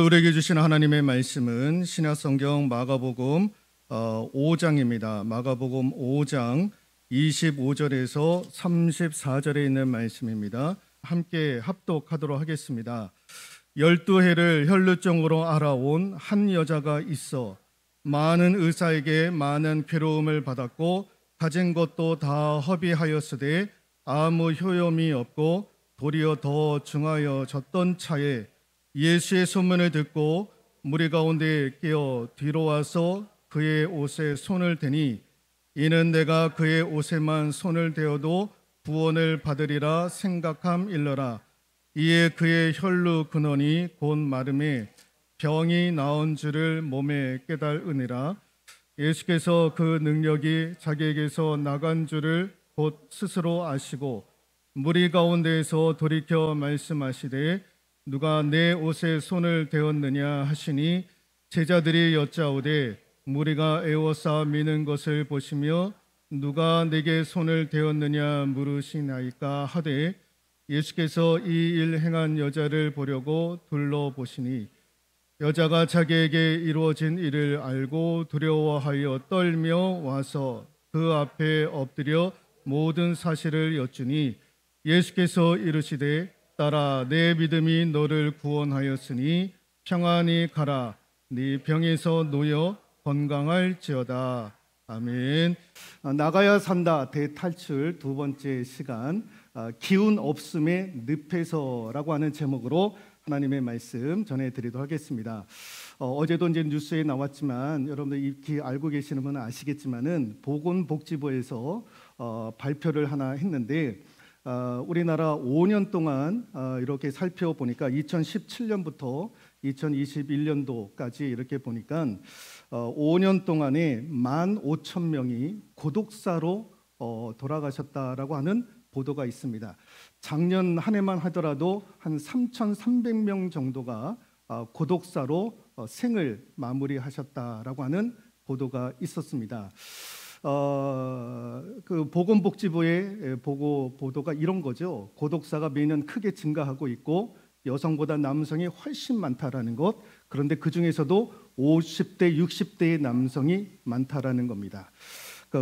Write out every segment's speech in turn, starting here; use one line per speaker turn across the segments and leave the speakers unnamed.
우리에게 주신 하나님의 말씀은 신약성경 마가복음 5장입니다. 마가복음 5장 25절에서 34절에 있는 말씀입니다. 함께 합독하도록 하겠습니다. 12해를 혈루증으로 알아온 한 여자가 있어 많은 의사에게 많은 괴로움을 받았고 가진 것도 다 허비하였으되 아무 효험이 없고 도리어 더 중하여졌던 차에 예수의 소문을 듣고 무리 가운데 끼어 뒤로 와서 그의 옷에 손을 대니 이는 내가 그의 옷에만 손을 대어도 구원을 받으리라 생각함일러라. 이에 그의 혈루 근원이 곧 마름에 병이 나은 줄을 몸에 깨달으니라. 예수께서 그 능력이 자기에게서 나간 줄을 곧 스스로 아시고 무리 가운데에서 돌이켜 말씀하시되 누가 내 옷에 손을 대었느냐 하시니 제자들이 여짜오되 무리가 애워싸 미는 것을 보시며 누가 내게 손을 대었느냐 물으시나이까 하되 예수께서 이 일 행한 여자를 보려고 둘러보시니 여자가 자기에게 이루어진 일을 알고 두려워하여 떨며 와서 그 앞에 엎드려 모든 사실을 여쭈니 예수께서 이르시되 딸아 내 믿음이 너를 구원하였으니 평안히 가라. 네 병에서 놓여 건강할지어다. 아멘. 나가야 산다 대탈출 두 번째 시간, 기운 없음의 늪에서라고 하는 제목으로 하나님의 말씀 전해드리도록 하겠습니다. 어제도 이제 뉴스에 나왔지만 여러분들 익히 알고 계시는 분은 아시겠지만은 보건복지부에서 발표를 하나 했는데 우리나라 5년 동안 이렇게 살펴보니까 2017년부터 2021년도까지 이렇게 보니까 5년 동안에 15,000명이 고독사로 돌아가셨다라고 하는 보도가 있습니다. 작년 한 해만 하더라도 한 3,300명 정도가 고독사로 생을 마무리하셨다라고 하는 보도가 있었습니다. 그 보건복지부의 보도가 이런 거죠. 고독사가 매년 크게 증가하고 있고 여성보다 남성이 훨씬 많다라는 것. 그런데 그 중에서도 50대, 60대의 남성이 많다라는 겁니다.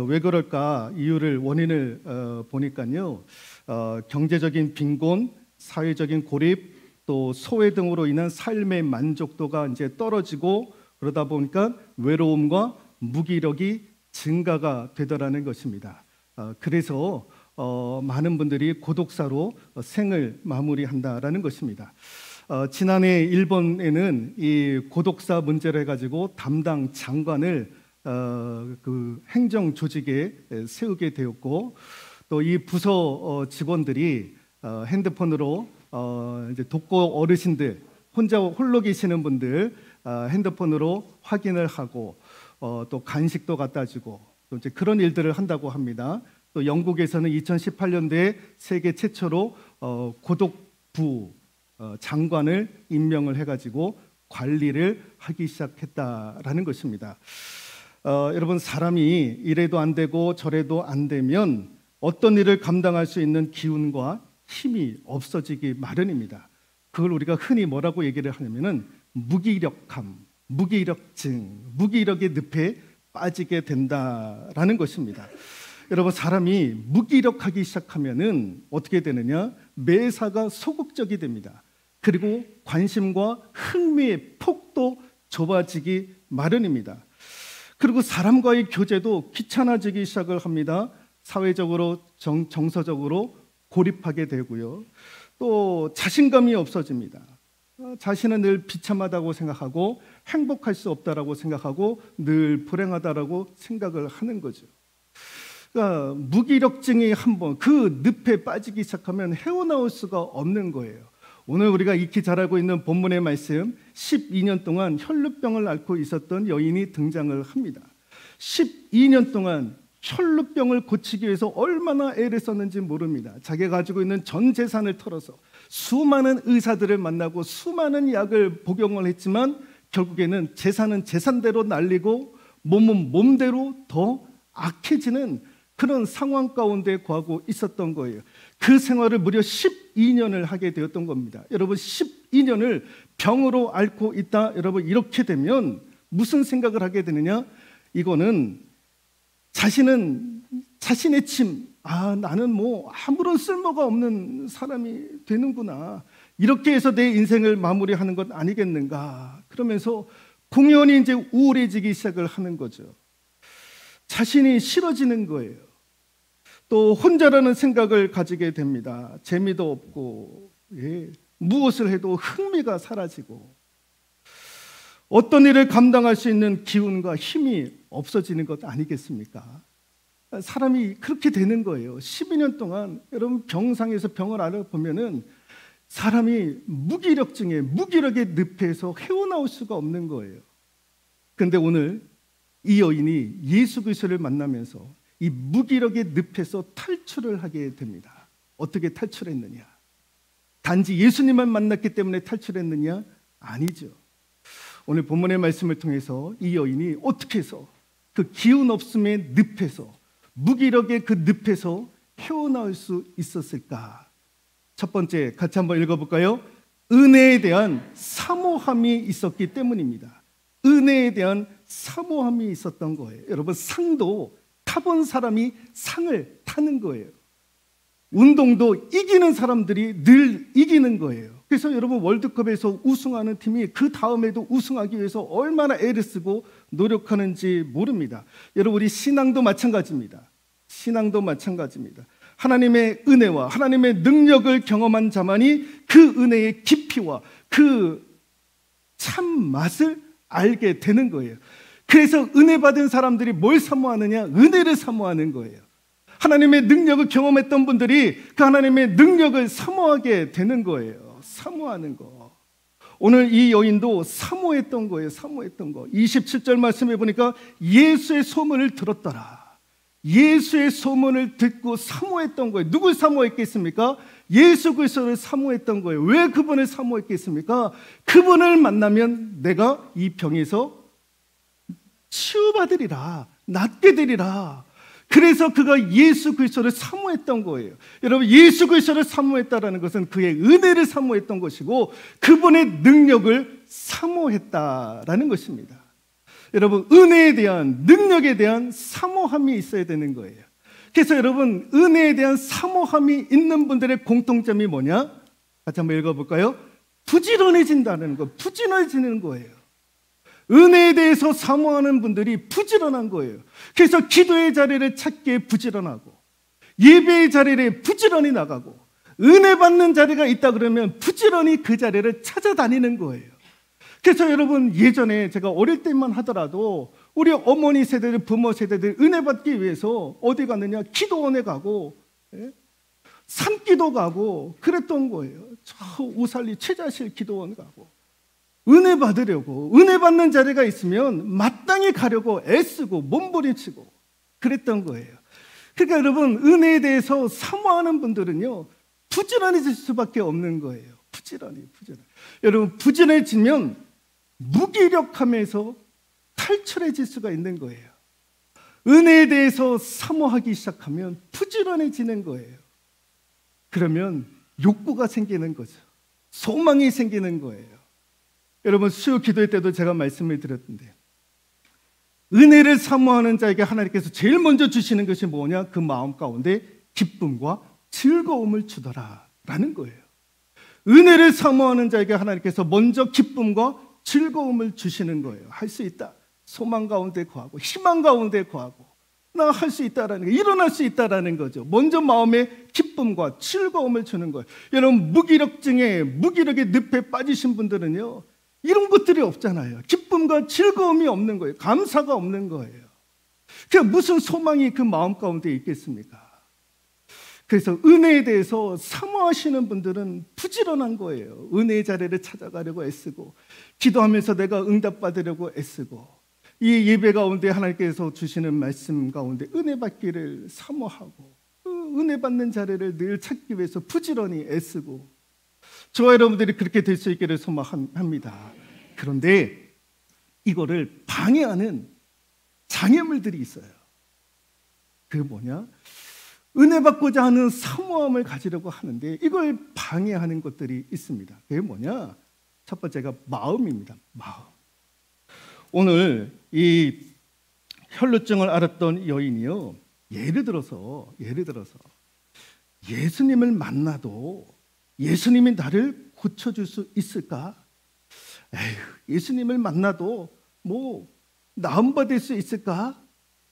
왜 그럴까? 이유를 원인을 보니까요. 경제적인 빈곤, 사회적인 고립, 또 소외 등으로 인한 삶의 만족도가 이제 떨어지고 그러다 보니까 외로움과 무기력이 증가가 되더라는 것입니다. 그래서 많은 분들이 고독사로 생을 마무리한다라는 것입니다. 지난해 일본에는 이 고독사 문제를 해가지고 담당 장관을 그 행정 조직에 세우게 되었고 또 이 부서 직원들이 핸드폰으로 이제 독거 어르신들 혼자 홀로 계시는 분들 핸드폰으로 확인을 하고 또 간식도 갖다 주고 또 이제 그런 일들을 한다고 합니다. 또 영국에서는 2018년도에 세계 최초로 고독부 장관을 임명을 해가지고 관리를 하기 시작했다라는 것입니다. 여러분 사람이 이래도 안 되고 저래도 안 되면 어떤 일을 감당할 수 있는 기운과 힘이 없어지기 마련입니다. 그걸 우리가 흔히 뭐라고 얘기를 하냐면은 무기력함, 무기력증, 무기력의 늪에 빠지게 된다라는 것입니다. 여러분 사람이 무기력하기 시작하면은 어떻게 되느냐? 매사가 소극적이 됩니다. 그리고 관심과 흥미의 폭도 좁아지기 마련입니다. 그리고 사람과의 교제도 귀찮아지기 시작을 합니다. 사회적으로 정서적으로 고립하게 되고요. 또 자신감이 없어집니다. 자신은 늘 비참하다고 생각하고 행복할 수 없다라고 생각하고 늘 불행하다라고 생각을 하는 거죠. 그러니까 무기력증이 한번 그 늪에 빠지기 시작하면 헤어나올 수가 없는 거예요. 오늘 우리가 익히 잘 알고 있는 본문의 말씀, 12년 동안 혈루병을 앓고 있었던 여인이 등장을 합니다. 12년 동안 혈루병을 고치기 위해서 얼마나 애를 썼는지 모릅니다. 자기가 가지고 있는 전 재산을 털어서 수많은 의사들을 만나고 수많은 약을 복용을 했지만 결국에는 재산은 재산대로 날리고 몸은 몸대로 더 악해지는 그런 상황 가운데 거하고 있었던 거예요. 그 생활을 무려 12년을 하게 되었던 겁니다. 여러분 12년을 병으로 앓고 있다. 여러분 이렇게 되면 무슨 생각을 하게 되느냐? 이거는 자신의 짐, 나는 뭐 아무런 쓸모가 없는 사람이 되는구나. 이렇게 해서 내 인생을 마무리하는 것 아니겠는가. 그러면서 공연히 이제 우울해지기 시작을 하는 거죠. 자신이 싫어지는 거예요. 또 혼자라는 생각을 가지게 됩니다. 재미도 없고, 무엇을 해도 흥미가 사라지고, 어떤 일을 감당할 수 있는 기운과 힘이 없어지는 것 아니겠습니까? 사람이 그렇게 되는 거예요. 12년 동안 여러분 병상에서 병을 앓아보면은 사람이 무기력의 늪에서 헤어나올 수가 없는 거예요. 그런데 오늘 이 여인이 예수 그리스도를 만나면서 이 무기력의 늪에서 탈출을 하게 됩니다. 어떻게 탈출했느냐? 단지 예수님만 만났기 때문에 탈출했느냐? 아니죠. 오늘 본문의 말씀을 통해서 이 여인이 어떻게 해서 그 기운 없음의 늪에서, 무기력의 그 늪에서 헤어나올 수 있었을까? 첫 번째, 같이 한번 읽어볼까요? 은혜에 대한 사모함이 있었기 때문입니다. 은혜에 대한 사모함이 있었던 거예요. 여러분, 상도 타본 사람이 상을 타는 거예요. 운동도 이기는 사람들이 늘 이기는 거예요. 그래서 여러분 월드컵에서 우승하는 팀이 그 다음에도 우승하기 위해서 얼마나 애를 쓰고 노력하는지 모릅니다. 여러분 우리 신앙도 마찬가지입니다. 하나님의 은혜와 하나님의 능력을 경험한 자만이 그 은혜의 깊이와 그 참맛을 알게 되는 거예요. 그래서 은혜 받은 사람들이 뭘 사모하느냐? 은혜를 사모하는 거예요. 하나님의 능력을 경험했던 분들이 그 하나님의 능력을 사모하게 되는 거예요. 사모하는 거. 오늘 이 여인도 사모했던 거예요. 27절 말씀해 보니까 예수의 소문을 들었더라. 예수의 소문을 듣고 사모했던 거예요. 누굴 사모했겠습니까? 예수 그리스도를 사모했던 거예요. 왜 그분을 사모했겠습니까? 그분을 만나면 내가 이 병에서 치유받으리라, 낫게 되리라. 그래서 그가 예수 그리스도를 사모했던 거예요. 여러분, 예수 그리스도를 사모했다라는 것은 그의 은혜를 사모했던 것이고 그분의 능력을 사모했다라는 것입니다. 여러분, 은혜에 대한, 능력에 대한 사모함이 있어야 되는 거예요. 그래서 여러분, 은혜에 대한 사모함이 있는 분들의 공통점이 뭐냐? 같이 한번 읽어볼까요? 부지런해진다는 거, 부지런해지는 거예요. 은혜에 대해서 사모하는 분들이 부지런한 거예요. 그래서 기도의 자리를 찾기에 부지런하고, 예배의 자리에 부지런히 나가고, 은혜 받는 자리가 있다 그러면 부지런히 그 자리를 찾아다니는 거예요. 그래서 여러분, 예전에 제가 어릴 때만 하더라도 우리 어머니 세대들, 부모 세대들 은혜 받기 위해서 어디 갔느냐? 기도원에 가고, 산기도 가고 그랬던 거예요. 저 우살리 최자실 기도원 가고 은혜 받으려고, 은혜 받는 자리가 있으면 마땅히 가려고 애쓰고 몸부림치고 그랬던 거예요. 그러니까 여러분, 은혜에 대해서 사모하는 분들은요 부지런해질 수밖에 없는 거예요. 부지런히. 여러분, 부지런해지면 무기력함에서 탈출해질 수가 있는 거예요. 은혜에 대해서 사모하기 시작하면 부지런해지는 거예요. 그러면 욕구가 생기는 거죠. 소망이 생기는 거예요. 여러분, 수요 기도회 때도 제가 말씀을 드렸는데, 은혜를 사모하는 자에게 하나님께서 제일 먼저 주시는 것이 뭐냐? 그 마음 가운데 기쁨과 즐거움을 주더라 라는 거예요. 은혜를 사모하는 자에게 하나님께서 먼저 기쁨과 즐거움을 주시는 거예요. 할 수 있다. 소망 가운데 거하고 희망 가운데 거하고 나 할 수 있다라는 거, 일어날 수 있다라는 거죠. 먼저 마음에 기쁨과 즐거움을 주는 거예요. 여러분, 무기력의 늪에 빠지신 분들은요 이런 것들이 없잖아요. 기쁨과 즐거움이 없는 거예요. 감사가 없는 거예요. 그냥 무슨 소망이 그 마음 가운데 있겠습니까? 그래서 은혜에 대해서 사모하시는 분들은 부지런한 거예요. 은혜의 자리를 찾아가려고 애쓰고, 기도하면서 내가 응답받으려고 애쓰고, 이 예배 가운데 하나님께서 주시는 말씀 가운데 은혜 받기를 사모하고, 은혜 받는 자리를 늘 찾기 위해서 부지런히 애쓰고, 저와 여러분들이 그렇게 될 수 있기를 소망합니다. 그런데 이거를 방해하는 장애물들이 있어요. 그게 뭐냐? 은혜 받고자 하는 사모함을 가지려고 하는데 이걸 방해하는 것들이 있습니다. 그게 뭐냐? 첫 번째가 마음입니다. 마음. 오늘 이 혈루증을 앓았던 여인이요, 예를 들어서 예수님을 만나도 예수님이 나를 고쳐줄 수 있을까? 에휴, 예수님을 만나도 뭐 나음받을 수 있을까?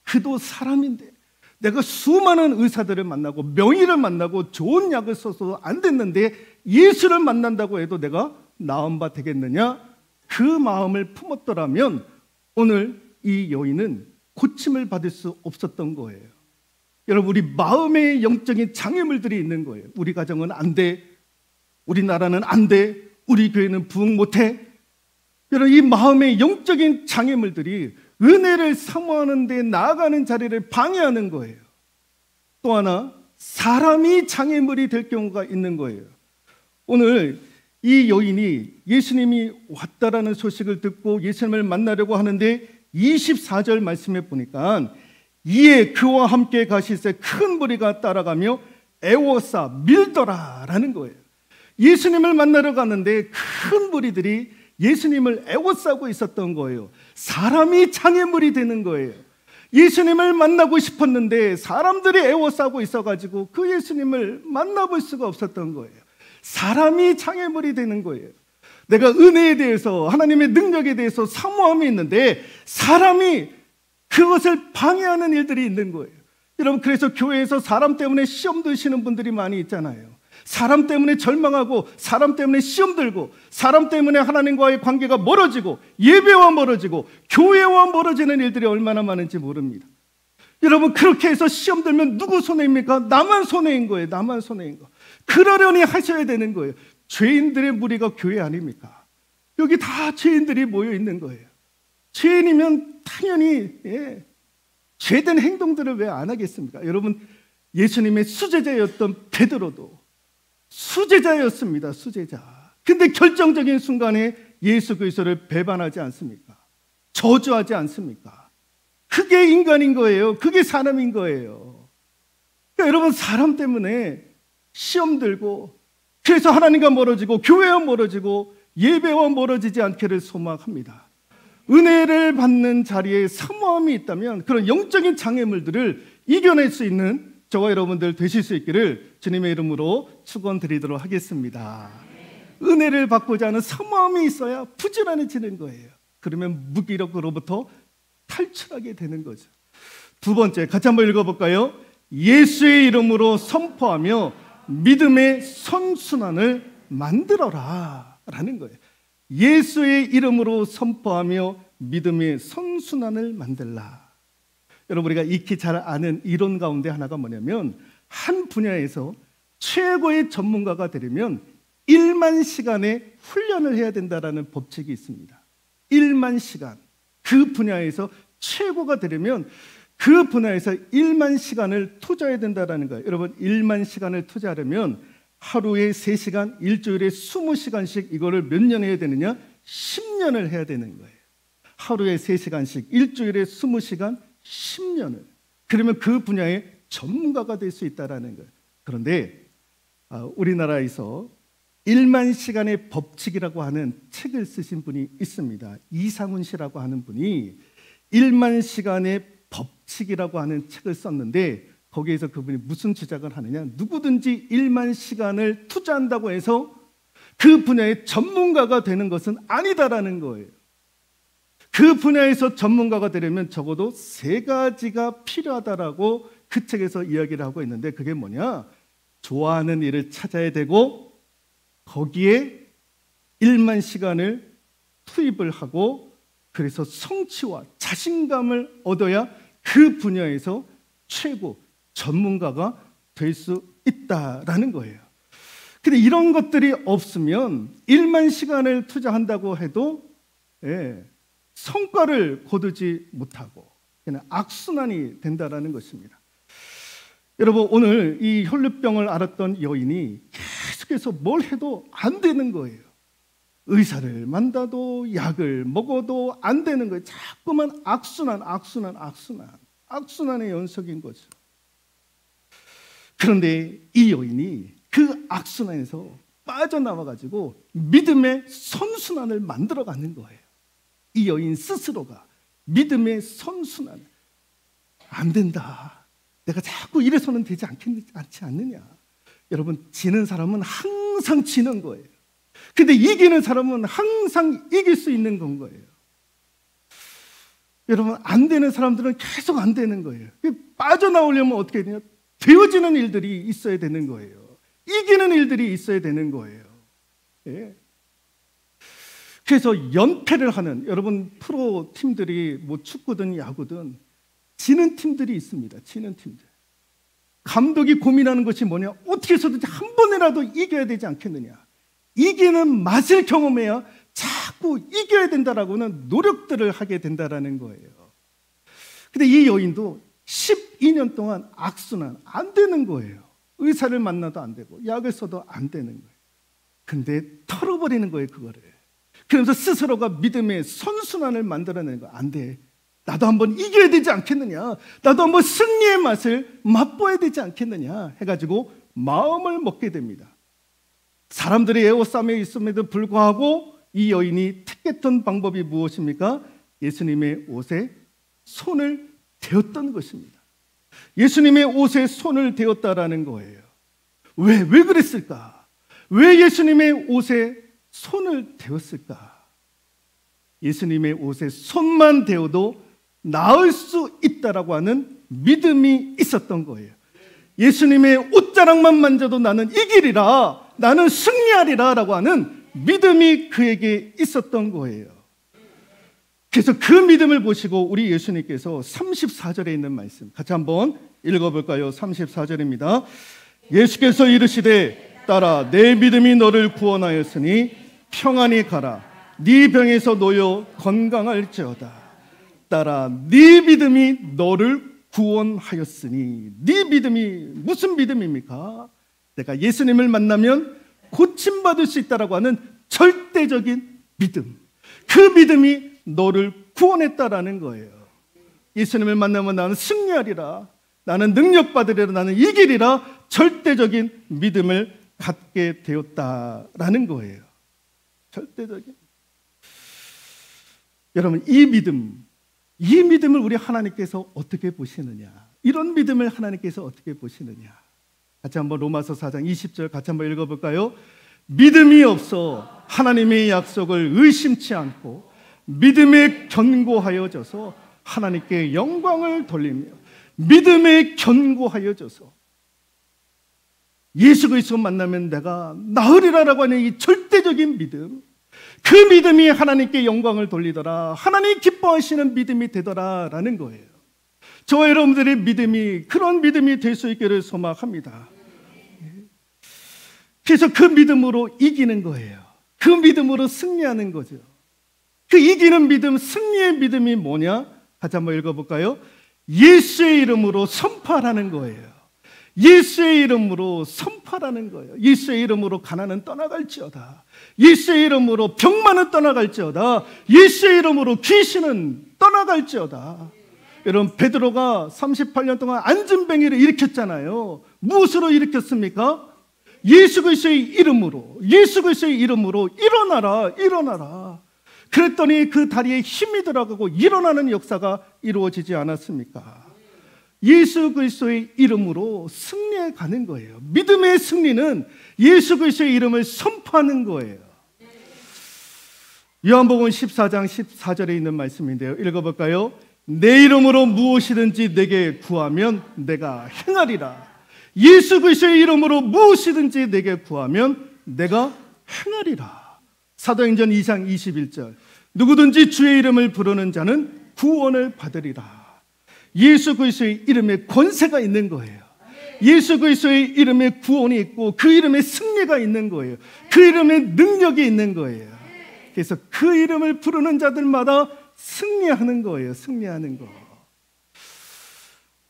그도 사람인데 내가 수많은 의사들을 만나고 명의를 만나고 좋은 약을 써서 안 됐는데 예수를 만난다고 해도 내가 나음받 되겠느냐? 그 마음을 품었더라면 오늘 이 여인은 고침을 받을 수 없었던 거예요. 여러분, 우리 마음의 영적인 장애물들이 있는 거예요. 우리 가정은 안 돼, 우리나라는 안 돼, 우리 교회는 부흥 못해. 여러분, 이 마음의 영적인 장애물들이 은혜를 사모하는 데 나아가는 자리를 방해하는 거예요. 또 하나, 사람이 장애물이 될 경우가 있는 거예요. 오늘 이 여인이 예수님이 왔다라는 소식을 듣고 예수님을 만나려고 하는데 24절 말씀에 보니까 이에 그와 함께 가시세 큰 무리가 따라가며 애워싸 밀더라라는 거예요. 예수님을 만나러 갔는데 큰 무리들이 예수님을 애워싸고 있었던 거예요. 사람이 장애물이 되는 거예요. 예수님을 만나고 싶었는데 사람들이 애워싸고 있어가지고 그 예수님을 만나볼 수가 없었던 거예요. 사람이 장애물이 되는 거예요. 내가 은혜에 대해서, 하나님의 능력에 대해서 사모함이 있는데 사람이 그것을 방해하는 일들이 있는 거예요. 여러분, 그래서 교회에서 사람 때문에 시험 드시는 분들이 많이 있잖아요. 사람 때문에 절망하고, 사람 때문에 시험 들고, 사람 때문에 하나님과의 관계가 멀어지고, 예배와 멀어지고, 교회와 멀어지는 일들이 얼마나 많은지 모릅니다. 여러분, 그렇게 해서 시험 들면 누구 손해입니까? 나만 손해인 거예요. 나만 손해인 거. 그러려니 하셔야 되는 거예요. 죄인들의 무리가 교회 아닙니까? 여기 다 죄인들이 모여 있는 거예요. 죄인이면 당연히 죄된 행동들을 왜 안 하겠습니까? 여러분, 예수님의 수제자였던 베드로도 수제자였습니다. 수제자. 근데 결정적인 순간에 예수 그리스도를 배반하지 않습니까? 저주하지 않습니까? 그게 인간인 거예요. 그게 사람인 거예요. 그러니까 여러분, 사람 때문에 시험 들고, 그래서 하나님과 멀어지고 교회와 멀어지고 예배와 멀어지지 않기를 소망합니다. 은혜를 받는 자리에 사모함이 있다면 그런 영적인 장애물들을 이겨낼 수 있는 저와 여러분들 되실 수 있기를 주님의 이름으로 축원드리도록 하겠습니다. 은혜를 받고자 하는 사모함이 있어야 부지런해지는 거예요. 그러면 무기력으로부터 탈출하게 되는 거죠. 두 번째, 같이 한번 읽어볼까요? 예수의 이름으로 선포하며 믿음의 선순환을 만들어라 라는 거예요. 예수의 이름으로 선포하며 믿음의 선순환을 만들라. 여러분, 우리가 익히 잘 아는 이론 가운데 하나가 뭐냐면, 한 분야에서 최고의 전문가가 되려면 1만 시간의 훈련을 해야 된다라는 법칙이 있습니다. 1만 시간. 그 분야에서 최고가 되려면 그 분야에서 1만 시간을 투자해야 된다는 거예요. 여러분, 1만 시간을 투자하려면 하루에 3시간, 일주일에 20시간씩 이거를 몇 년 해야 되느냐? 10년을 해야 되는 거예요. 하루에 3시간씩, 일주일에 20시간, 10년을. 그러면 그 분야의 전문가가 될 수 있다는 거예요. 그런데 우리나라에서 1만 시간의 법칙이라고 하는 책을 쓰신 분이 있습니다. 이상훈 씨라고 하는 분이 1만 시간의 법칙이라고 하는 책을 썼는데, 거기에서 그분이 무슨 주장을 하느냐, 누구든지 1만 시간을 투자한다고 해서 그 분야의 전문가가 되는 것은 아니다라는 거예요. 그 분야에서 전문가가 되려면 적어도 3가지가 필요하다라고 그 책에서 이야기를 하고 있는데, 그게 뭐냐? 좋아하는 일을 찾아야 되고, 거기에 1만 시간을 투입을 하고, 그래서 성취와 자신감을 얻어야 그 분야에서 최고 전문가가 될 수 있다라는 거예요. 근데 이런 것들이 없으면 1만 시간을 투자한다고 해도 성과를 거두지 못하고 그냥 악순환이 된다라는 것입니다. 여러분, 오늘 이 혈루병을 앓았던 여인이 계속해서 뭘 해도 안 되는 거예요. 의사를 만나도 약을 먹어도 안 되는 거예요. 자꾸만 악순환의 연속인 거죠. 그런데 이 여인이 그 악순환에서 빠져나와가지고 믿음의 선순환을 만들어가는 거예요. 이 여인 스스로가 믿음의 선순환. 안 된다. 내가 자꾸 이래서는 되지 않지 않느냐. 여러분, 지는 사람은 항상 지는 거예요. 근데 이기는 사람은 항상 이길 수 있는 건 거예요. 여러분, 안 되는 사람들은 계속 안 되는 거예요. 빠져나오려면 어떻게 되냐? 되어지는 일들이 있어야 되는 거예요. 이기는 일들이 있어야 되는 거예요. 예. 그래서 연패를 하는, 여러분, 프로 팀들이 뭐 축구든 야구든 지는 팀들이 있습니다. 지는 팀들. 감독이 고민하는 것이 뭐냐? 어떻게 해서든지 한 번이라도 이겨야 되지 않겠느냐? 이기는 맛을 경험해야 자꾸 이겨야 된다라고는 노력들을 하게 된다라는 거예요. 근데 이 여인도 12년 동안 악순환, 안 되는 거예요. 의사를 만나도 안 되고 약을 써도 안 되는 거예요. 근데 털어버리는 거예요, 그거를. 그러면서 스스로가 믿음의 선순환을 만들어내는 거예요. 안 돼. 나도 한번 이겨야 되지 않겠느냐. 나도 한번 승리의 맛을 맛보아야 되지 않겠느냐 해가지고 마음을 먹게 됩니다. 사람들이 에워싸며 있음에도 불구하고 이 여인이 택했던 방법이 무엇입니까? 예수님의 옷에 손을 대었던 것입니다. 예수님의 옷에 손을 대었다라는 거예요. 왜 그랬을까? 왜 예수님의 옷에 손을 대었을까? 예수님의 옷에 손만 대어도 나을 수 있다라고 하는 믿음이 있었던 거예요. 예수님의 옷자락만 만져도 나는 이기리라, 나는 승리하리라 라고 하는 믿음이 그에게 있었던 거예요. 그래서 그 믿음을 보시고 우리 예수님께서 34절에 있는 말씀 같이 한번 읽어볼까요? 34절입니다. 예수께서 이르시되 따라 내 믿음이 너를 구원하였으니 평안히 가라. 네 병에서 놓여 건강할지어다. 따라 네 믿음이 너를 구원하였으니. 네 믿음이 무슨 믿음입니까? 내가 예수님을 만나면 고침받을 수 있다라고 하는 절대적인 믿음. 그 믿음이 너를 구원했다라는 거예요. 예수님을 만나면 나는 승리하리라, 나는 능력받으리라, 나는 이기리라 절대적인 믿음을 갖게 되었다라는 거예요. 절대적인. 여러분, 이 믿음을 우리 하나님께서 어떻게 보시느냐? 이런 믿음을 하나님께서 어떻게 보시느냐? 같이 한번 로마서 4장 20절 같이 한번 읽어볼까요? 믿음이 없어 하나님의 약속을 의심치 않고 믿음에 견고하여져서 하나님께 영광을 돌리며, 믿음에 견고하여져서 예수 그리스도 만나면 내가 나으리라라고 하는 이 절대적인 믿음, 그 믿음이 하나님께 영광을 돌리더라, 하나님 기뻐하시는 믿음이 되더라라는 거예요. 저와 여러분들의 믿음이 그런 믿음이 될 수 있기를 소망합니다. 그래서 그 믿음으로 이기는 거예요. 그 믿음으로 승리하는 거죠. 그 이기는 믿음, 승리의 믿음이 뭐냐? 같이 한번 읽어볼까요? 예수의 이름으로 선포하라는 거예요. 예수의 이름으로 선포하라는 거예요. 예수의 이름으로 가난은 떠나갈지어다. 예수의 이름으로 병만은 떠나갈지어다. 예수의 이름으로 귀신은 떠나갈지어다. 여러분, 베드로가 38년 동안 안진뱅이를 일으켰잖아요. 무엇으로 일으켰습니까? 예수 그리스도의 이름으로, 예수 그리스도의 이름으로 일어나라. 그랬더니 그 다리에 힘이 들어가고 일어나는 역사가 이루어지지 않았습니까? 예수 그리스도의 이름으로 승리해 가는 거예요. 믿음의 승리는 예수 그리스도의 이름을 선포하는 거예요. 요한복음 14장 14절에 있는 말씀인데요. 읽어볼까요? 내 이름으로 무엇이든지 내게 구하면 내가 행하리라. 예수 그리스도의 이름으로 무엇이든지 내게 구하면 내가 행하리라. 사도행전 2장 21절. 누구든지 주의 이름을 부르는 자는 구원을 받으리라. 예수 그리스도의 이름에 권세가 있는 거예요. 예수 그리스도의 이름에 구원이 있고 그 이름에 승리가 있는 거예요. 그 이름에 능력이 있는 거예요. 그래서 그 이름을 부르는 자들마다 승리하는 거예요. 승리하는 거.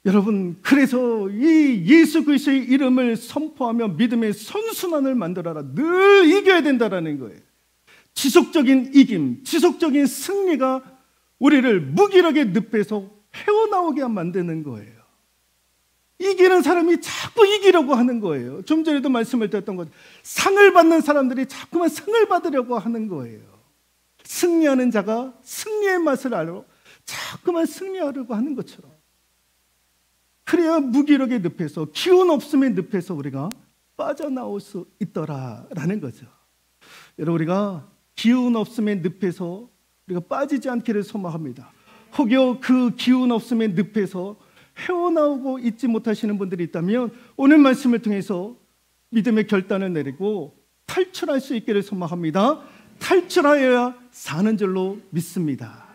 여러분, 그래서 이 예수 그리스도의 이름을 선포하며 믿음의 선순환을 만들어라. 늘 이겨야 된다라는 거예요. 지속적인 이김, 지속적인 승리가 우리를 무기력의 늪에서 헤어나오게 만드는 거예요. 이기는 사람이 자꾸 이기려고 하는 거예요. 좀 전에도 말씀을 드렸던 것, 상을 받는 사람들이 자꾸만 상을 받으려고 하는 거예요. 승리하는 자가 승리의 맛을 알고 자꾸만 승리하려고 하는 것처럼. 그래야 무기력의 늪에서, 기운 없음의 늪에서 우리가 빠져나올 수 있더라라는 거죠. 여러분, 우리가 기운 없음의 늪에서 우리가 빠지지 않기를 소망합니다. 혹여 그 기운 없음의 늪에서 헤어나오고 있지 못하시는 분들이 있다면 오늘 말씀을 통해서 믿음의 결단을 내리고 탈출할 수 있기를 소망합니다. 탈출하여야 사는 줄로 믿습니다.